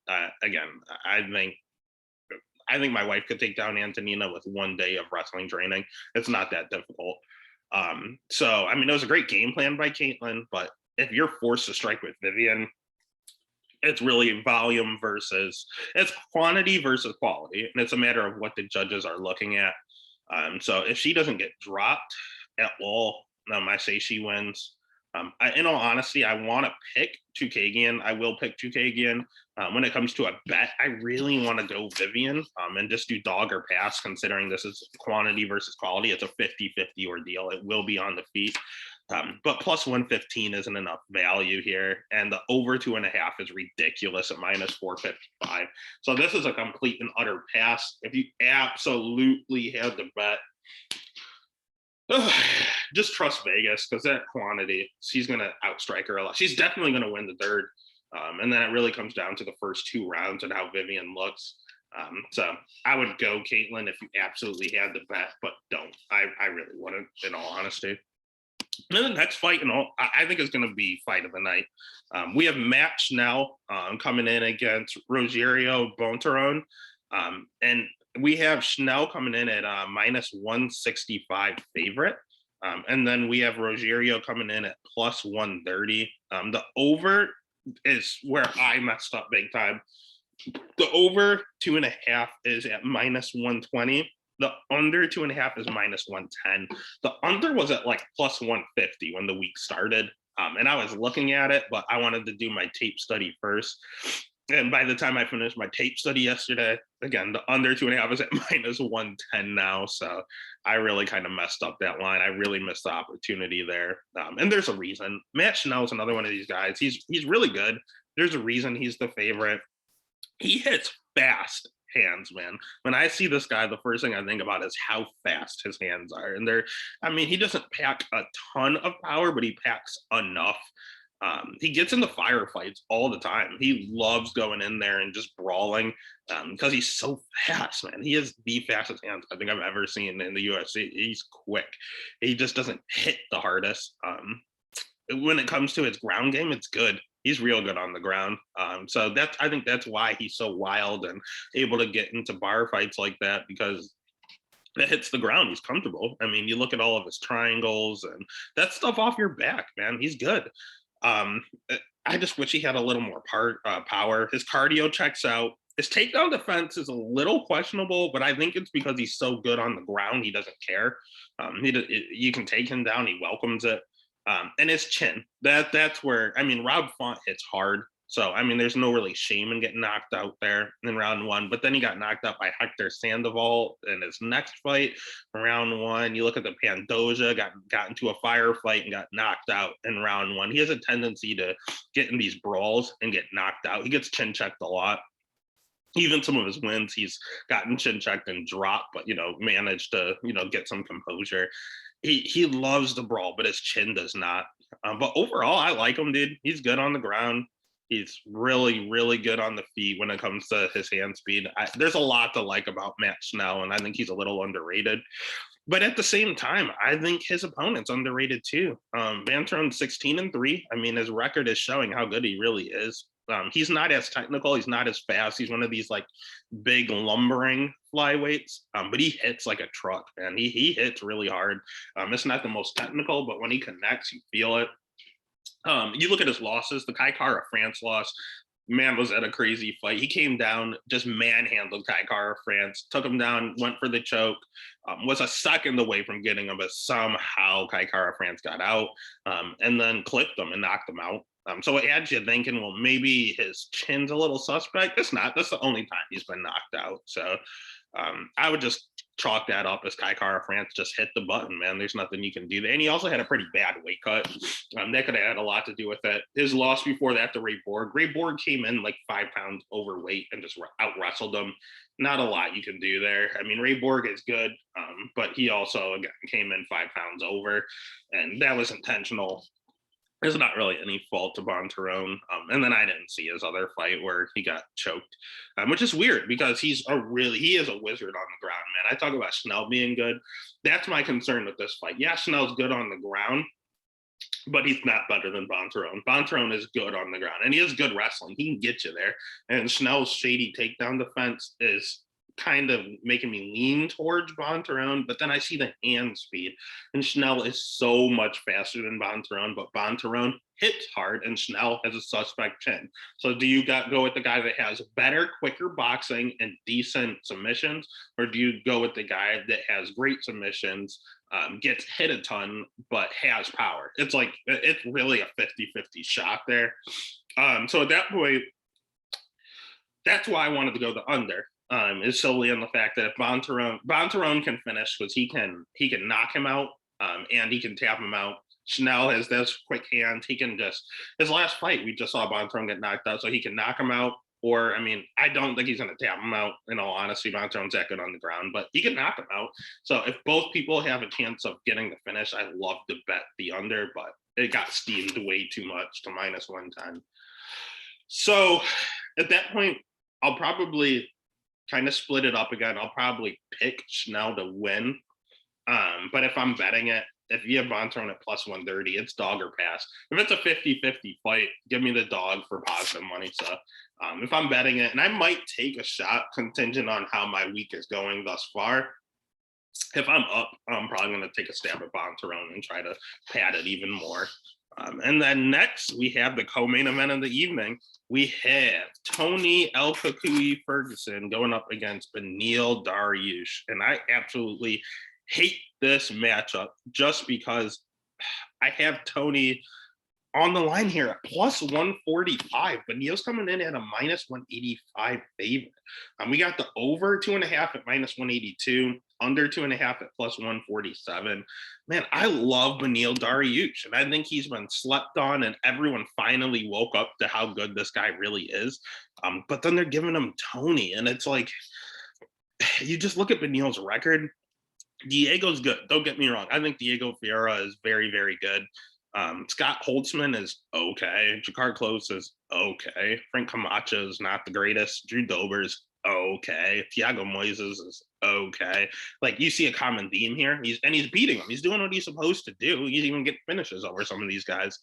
again, I think my wife could take down Antonina with 1 day of wrestling training. It's not that difficult. So, I mean, it was a great game plan by Caitlin, but if you're forced to strike with Vivian, it's really it's quantity versus quality. And it's a matter of what the judges are looking at. So if she doesn't get dropped at all, I say she wins. In all honesty, I want to pick Chukagian. I will pick Chukagian. When it comes to a bet, I really want to go Vivian and just do dog or pass, considering this is quantity versus quality. It's a 50-50 ordeal. It will be on the feet. But plus 115 isn't enough value here. And the over 2.5 is ridiculous at minus 455. So this is a complete and utter pass. If you absolutely had to bet, just trust Vegas, because that quantity, she's going to outstrike her a lot. She's definitely going to win the third. And then it really comes down to the first 2 rounds and how Vivian looks. So I would go Caitlin if you absolutely had to bet, but don't. I really wouldn't, in all honesty. And the next fight, I think is going to be fight of the night. We have Match now coming in against Rogerio Bontoron. And we have Schnell coming in at minus 165 favorite. And then we have Rogerio coming in at plus 130. The over is where I messed up big time. The over 2.5 is at minus 120. The under 2.5 is minus 110. The under was at like plus 150 when the week started. And I was looking at it, but I wanted to do my tape study first. And by the time I finished my tape study yesterday, again, the under 2.5 is at minus 110 now. So I really kind of messed up that line. I really missed the opportunity there. And there's a reason. Matt Schnell is another one of these guys. He's really good. There's a reason he's the favorite. He hits fast hands, man. When I see this guy, the first thing I think about is how fast his hands are. And he doesn't pack a ton of power, but he packs enough. He gets into firefights all the time. He loves going in there and just brawling because he's so fast, man. He has the fastest hands I think I've ever seen in the UFC. He's quick. He just doesn't hit the hardest. When it comes to his ground game, it's good. He's real good on the ground. So I think that's why he's so wild and able to get into bar fights like that, because that hits the ground. He's comfortable. I mean, you look at all of his triangles and that stuff off your back, man. He's good. I just wish he had a little more power. His cardio checks out. His takedown defense is a little questionable, but I think it's because he's so good on the ground. He doesn't care. You can take him down. He welcomes it. And his chin, that's where, I mean, Rob Font hits hard. So, I mean, there's no really shame in getting knocked out there in round one. But then he got knocked out by Hector Sandoval in his next fight in round one. You look at the Pandoja, got into a firefight and got knocked out in round one. He has a tendency to get in these brawls and get knocked out. He gets chin checked a lot. Even some of his wins, he's gotten chin checked and dropped, but, managed to, get some composure. He loves the brawl, but his chin does not. But overall, I like him, dude. He's good on the ground. He's really, really good on the feet when it comes to his hand speed. There's a lot to like about Matt Schnell, and I think he's a little underrated. But at the same time, I think his opponent's underrated too. Banteron's 16-3. I mean, his record is showing how good he really is. He's not as technical. He's not as fast. He's one of these like big lumbering flyweights, but he hits like a truck, and he hits really hard. It's not the most technical, but when he connects, you feel it. You look at his losses. The Kai Kara France loss, man, was at a crazy fight. He came down, just manhandled Kai Kara France, took him down, went for the choke, was a second away from getting him, but somehow Kai Kara France got out, and then clipped him and knocked him out. So it had you thinking, well, maybe his chin's a little suspect. It's not. That's the only time he's been knocked out. So I would just chalk that up as Kai Kara France just hit the button, man. There's nothing you can do there. And he also had a pretty bad weight cut. That could have had a lot to do with it. His loss before that to Ray Borg. Ray Borg came in like 5 pounds overweight and just out-wrestled him. Not a lot you can do there. I mean, Ray Borg is good, but he also, again, came in 5 pounds over, and that was intentional. There's not really any fault to Bonterone. And then I didn't see his other fight where he got choked, which is weird because he is a wizard on the ground, man. I talk about Schnell being good. That's my concern with this fight. Yeah, Schnell's good on the ground, but he's not better than Bonterone. Bonterone is good on the ground, and he is good wrestling. He can get you there. And Schnell's shady takedown defense is kind of making me lean towards Bonterone, but then I see the hand speed, and Schnell is so much faster than Bonterone, but Bonterone hits hard, and Schnell has a suspect chin. So do you go with the guy that has better, quicker boxing and decent submissions, or do you go with the guy that has great submissions, gets hit a ton, but has power? It's really a 50-50 shot there. So at that point, that's why I wanted to go the under. Is solely on the fact that if Bonterone can finish, because he can knock him out, and he can tap him out. Schnell has this quick hand. He can his last fight, we just saw Bonterone get knocked out, so he can knock him out. Or, I mean, I don't think he's going to tap him out, in all honesty. Bonterone's that good on the ground, but he can knock him out. So if both people have a chance of getting the finish, I'd love to bet the under, but it got steamed way too much to minus 110. So at that point, I'll probably kind of split it up again. I'll probably pick Schnell to win. But if I'm betting it, if you have Bonterone at plus 130, it's dog or pass. If it's a 50-50 fight, give me the dog for positive money. So if I'm betting it, and I might take a shot contingent on how my week is going thus far, if I'm up, I'm probably going to take a stab at Bontarone and try to pad it even more. And then next, we have the co-main event of the evening. We have Tony El Kakui Ferguson going up against Beneil Dariush. And I absolutely hate this matchup just because I have Tony on the line here at plus 145, but Neil's coming in at a minus 185 favorite. We got the over 2.5 at minus 182, under 2.5 at plus 147. Man, I love Beneil Dariush, and I think he's been slept on, and everyone finally woke up to how good this guy really is. But then they're giving him Tony, and it's like, you just look at Beneil's record. Diego's good. Don't get me wrong. I think Diego Vieira is very, very good. Scott Holtzman is okay. Jakar Close is okay. Frank Camacho is not the greatest. Drew Dober's okay. Thiago Moises is okay. Like, you see a common theme here. He's beating them. He's doing what he's supposed to do. He's even getting finishes over some of these guys.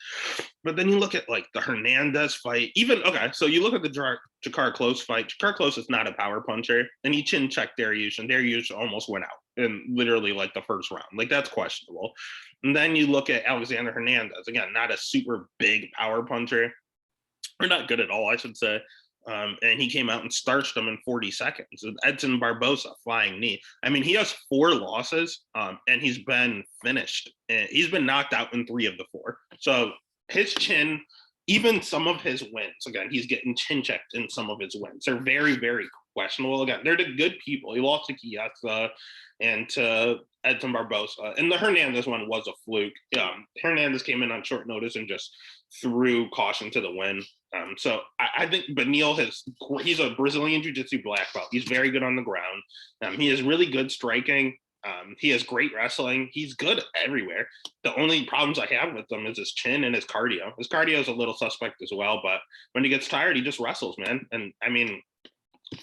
But then you look at like the Hernandez fight. So you look at the Jakar Close fight. Jakar Close is not a power puncher, and he chin checked Dariush, and Dariush almost went out in literally like the first round. Like, that's questionable. And then you look at Alexander Hernandez, again, not a super big power puncher, or not good at all, I should say. And he came out and starched him in 40 seconds. Edson Barbosa, flying knee. I mean, he has 4 losses, and he's been finished. And he's been knocked out in 3 of the 4. So his chin, even some of his wins, again, he's getting chin checked in some of his wins. They're very, very questionable. Again, they're the good people. He lost to Chiesa and to Edson Barbosa. And the Hernandez one was a fluke. Hernandez came in on short notice and just threw caution to the wind. So I think Beneil he's a Brazilian Jiu-Jitsu black belt. He's very good on the ground. He has really good striking. He has great wrestling. He's good everywhere. The only problems I have with him is his chin and his cardio. His cardio is a little suspect as well, but when he gets tired, he just wrestles, man. And I mean,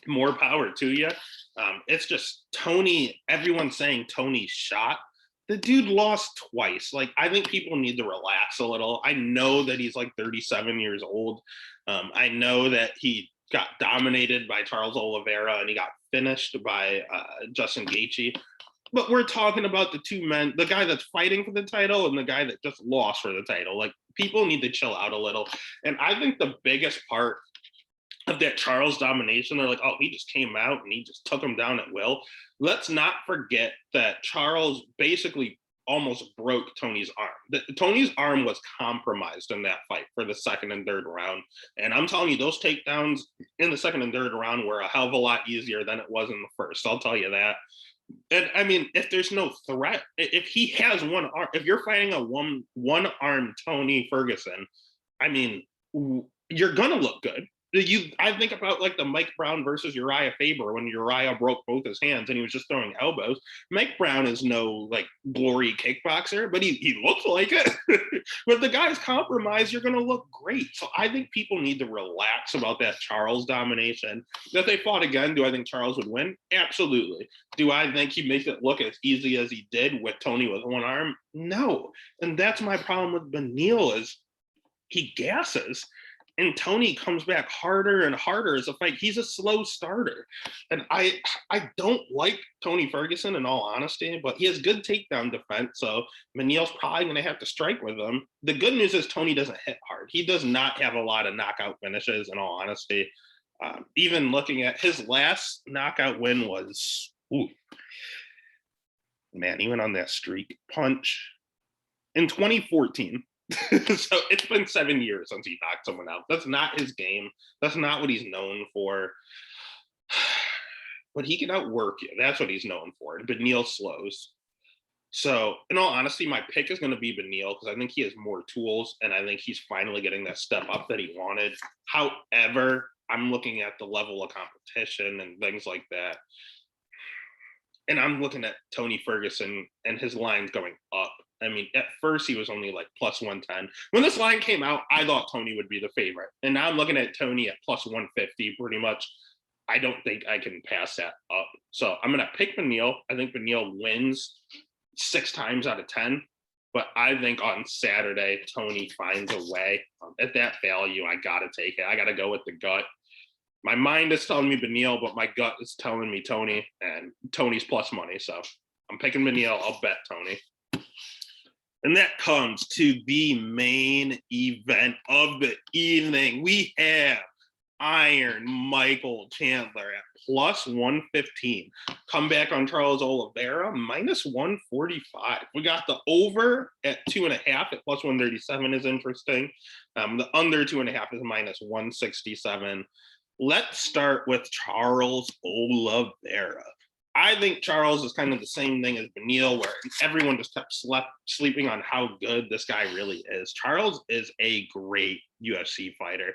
more power to you. It's just Tony, everyone's saying Tony's shot. The dude lost twice. Like, I think people need to relax a little. I know that he's like 37 years old. I know that he got dominated by Charles Oliveira and he got finished by Justin Gaethje. But we're talking about the two men, the guy that's fighting for the title and the guy that just lost for the title. Like, people need to chill out a little. And I think the biggest part of that Charles domination, they're like, oh, he just came out and he just took him down at will. Let's not forget that Charles basically almost broke Tony's arm. Tony's arm was compromised in that fight for the second and third round. And I'm telling you, those takedowns in the second and third round were a hell of a lot easier than it was in the first. I'll tell you that. And I mean, if there's no threat, if he has one arm, if you're fighting a one-armed Tony Ferguson, I mean, you're going to look good. I think about like the Mike Brown versus Uriah Faber when Uriah broke both his hands and he was just throwing elbows. Mike Brown is no like glory kickboxer, but he looks like it. But the guy's compromised, you're going to look great. So I think people need to relax about that Charles domination. If they fought again, do I think Charles would win? Absolutely. Do I think he makes it look as easy as he did with Tony with one arm? No. And that's my problem with Beneil is he gasses. And Tony comes back harder and harder as a fight. He's a slow starter. And I don't like Tony Ferguson in all honesty, but he has good takedown defense. So Beneil's probably going to have to strike with him. The good news is Tony doesn't hit hard. He does not have a lot of knockout finishes in all honesty. Even looking at his last knockout win was, man, he went on that streak. Punch in 2014. So it's been 7 years since he knocked someone out. That's not his game. That's not what he's known for. But he can outwork you. That's what he's known for. Beneil slows. So in all honesty, my pick is going to be Beneil because I think he has more tools and I think he's finally getting that step up that he wanted. However, I'm looking at the level of competition and things like that. And I'm looking at Tony Ferguson and his lines going up. I mean, at first he was only like plus 110. When this line came out, I thought Tony would be the favorite. And now I'm looking at Tony at plus 150 pretty much. I don't think I can pass that up. So I'm going to pick Beneil. I think Beneil wins 6 times out of 10. But I think on Saturday, Tony finds a way. At that value, I got to take it. I got to go with the gut. My mind is telling me Beneil, but my gut is telling me Tony, and Tony's plus money. So I'm picking Beneil. I'll bet Tony. And that comes to the main event of the evening. We have Iron Michael Chandler at plus 115. Comeback on Charles Olavera, minus 145. We got the over at 2.5 at plus 137 is interesting. The under 2.5 is minus 167. Let's start with Charles Olavera. I think Charles is kind of the same thing as Beneil, where everyone just kept sleeping on how good this guy really is. Charles is a great UFC fighter.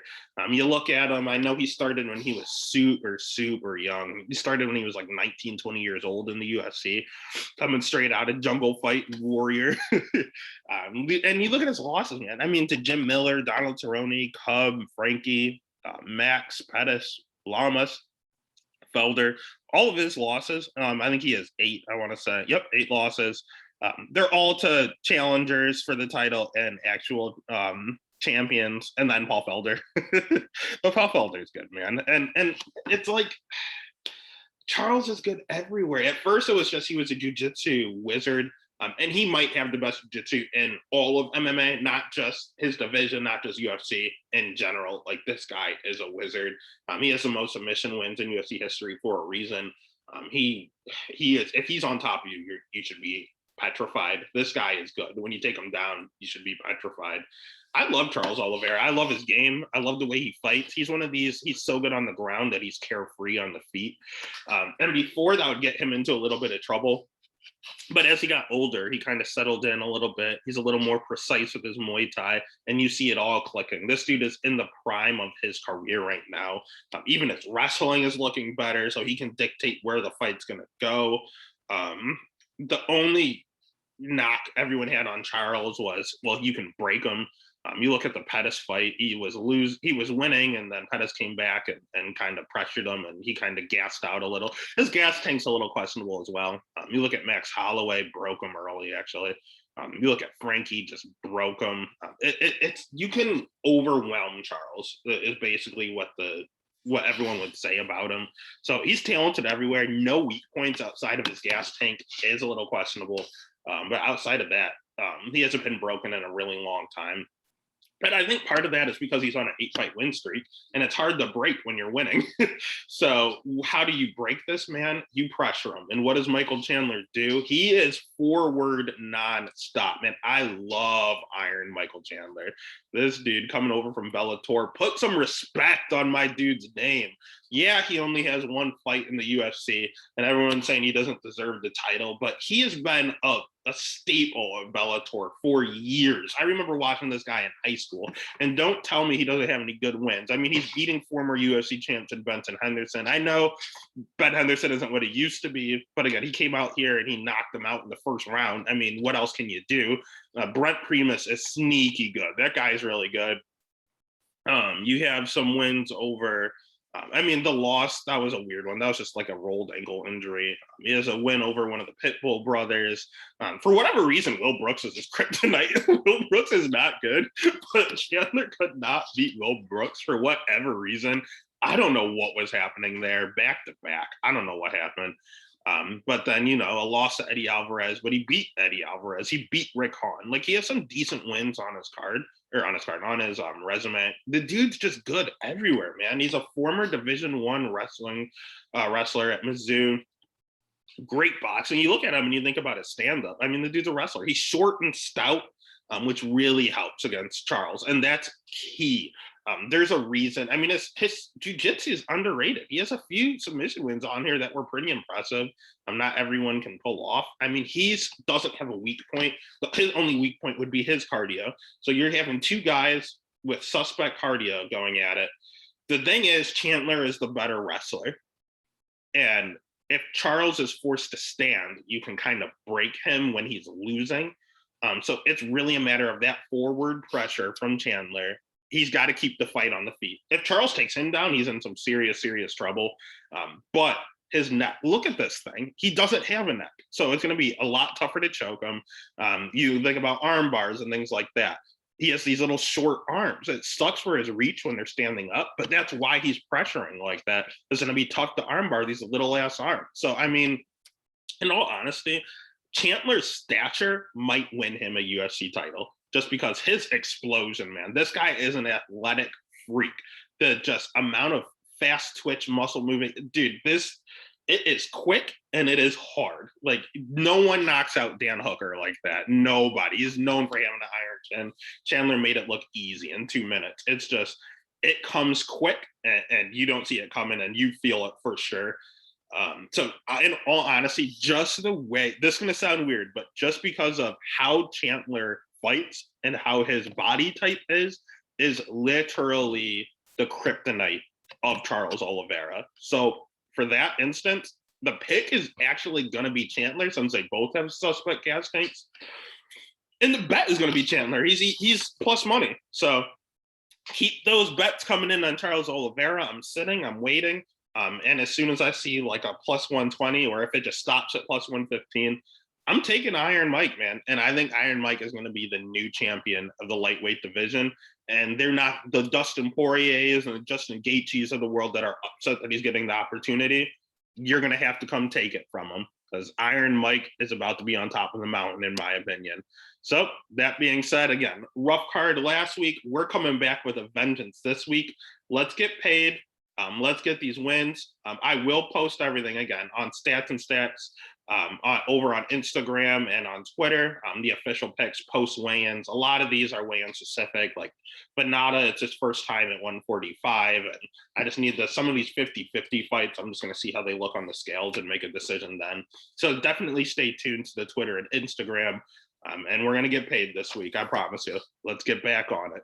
You look at him, I know he started when he was super young. He started when he was like 19, 20 years old in the UFC, coming straight out of Jungle Fight Warrior. And you look at his losses, man. I mean, to Jim Miller, Donald Cerrone, Cub, Frankie, Max, Pettis, Lamas, Felder, all of his losses. I think he has 8, I want to say. Yep, 8 losses. They're all to challengers for the title and actual champions, and then Paul Felder. But Paul Felder is good, man. And it's like Charles is good everywhere. At first, it was just he was a jiu-jitsu wizard. And he might have the best jiu-jitsu in all of MMA, not just his division, not just UFC in general. Like, this guy is a wizard. He has the most submission wins in UFC history for a reason. He is, if he's on top of you, you should be petrified. This guy is good. When you take him down, you should be petrified. I love Charles Oliveira. I love his game. I love the way he fights. He's one of these, he's so good on the ground that he's carefree on the feet. And before that would get him into a little bit of trouble. But as he got older, he kind of settled in a little bit. He's a little more precise with his Muay Thai, and you see it all clicking. This dude is in the prime of his career right now. Even his wrestling is looking better, so he can dictate where the fight's going to go. The only knock everyone had on Charles was, well, you can break him. You look at the Pettis fight, he was winning, and then Pettis came back and kind of pressured him, and he kind of gassed out a little. His gas tank's a little questionable as well. You look at Max Holloway, broke him early, actually. You look at Frankie, just broke him. It's you can overwhelm Charles, is basically what everyone would say about him. So he's talented everywhere. No weak points outside of his gas tank is a little questionable. But outside of that, he hasn't been broken in a really long time. But I think part of that is because he's on an 8-fight win streak, and it's hard to break when you're winning. So how do you break this, man? You pressure him. And what does Michael Chandler do? He is forward nonstop, man. I love Iron Michael Chandler. This dude coming over from Bellator, put some respect on my dude's name. Yeah, he only has 1 fight in the UFC, and everyone's saying he doesn't deserve the title, but he has been a staple of Bellator for years. I remember watching this guy in high school, and don't tell me he doesn't have any good wins. I mean, he's beating former UFC champion Benson Henderson. I know Ben Henderson isn't what he used to be, but again, he came out here and he knocked him out in the first round. I mean, what else can you do? Brent Primus is sneaky good. That guy's really good. You have some wins over the loss, that was a weird one. That was just like a rolled ankle injury. He has a win over one of the Pitbull brothers. For whatever reason, Will Brooks is his kryptonite. Will Brooks is not good, but Chandler could not beat Will Brooks for whatever reason. I don't know what was happening there, back to back. I don't know what happened. But then, a loss to Eddie Alvarez, but he beat Eddie Alvarez. He beat Rick Hahn. Like, he has some decent wins on his on his resume. The dude's just good everywhere, man. He's a former Division I wrestler at Mizzou. Great boxing. You look at him and you think about his stand-up. I mean, the dude's a wrestler. He's short and stout, which really helps against Charles, and that's key. There's a reason. I mean, his jiu-jitsu is underrated. He has a few submission wins on here that were pretty impressive. Not everyone can pull off. I mean, he doesn't have a weak point. His only weak point would be his cardio. So you're having 2 guys with suspect cardio going at it. The thing is, Chandler is the better wrestler. And if Charles is forced to stand, you can kind of break him when he's losing. So it's really a matter of that forward pressure from Chandler. He's got to keep the fight on the feet. If Charles takes him down, he's in some serious trouble. But his neck, look at this thing. He doesn't have a neck. So it's going to be a lot tougher to choke him. You think about arm bars and things like that. He has these little short arms. It sucks for his reach when they're standing up, but that's why he's pressuring like that. It's going to be tough to arm bar these little ass arms. So, I mean, in all honesty, Chandler's stature might win him a UFC title just because his explosion, man. This guy is an athletic freak. The just amount of fast twitch muscle moving, dude, it is quick and it is hard. Like, no one knocks out Dan Hooker like that. Nobody. He's known for having an iron chin. Chandler made it look easy in 2 minutes. It's just, it comes quick and you don't see it coming and you feel it for sure. So in all honesty, just the way, this is going to sound weird, but just because of how Chandler fights and how his body type is literally the kryptonite of Charles Oliveira. So for that instance, the pick is actually going to be Chandler since they both have suspect gas tanks. And the bet is going to be Chandler. He's plus money. So keep those bets coming in on Charles Oliveira. I'm sitting, I'm waiting. And as soon as I see like a plus 120, or if it just stops at plus 115, I'm taking Iron Mike, man. And I think Iron Mike is going to be the new champion of the lightweight division. And they're not the Dustin Poiriers and the Justin Gaethjes of the world that are upset that he's getting the opportunity. You're going to have to come take it from him because Iron Mike is about to be on top of the mountain, in my opinion. So that being said, again, rough card last week. We're coming back with a vengeance this week. Let's get paid. Let's get these wins. I will post everything again on Stats and Stacks over on Instagram and on Twitter. The official picks, post weigh-ins. A lot of these are weigh-in specific. Like Venata, it's his first time at 145. And I just need some of these 50-50 fights. I'm just going to see how they look on the scales and make a decision then. So definitely stay tuned to the Twitter and Instagram. And we're going to get paid this week. I promise you. Let's get back on it.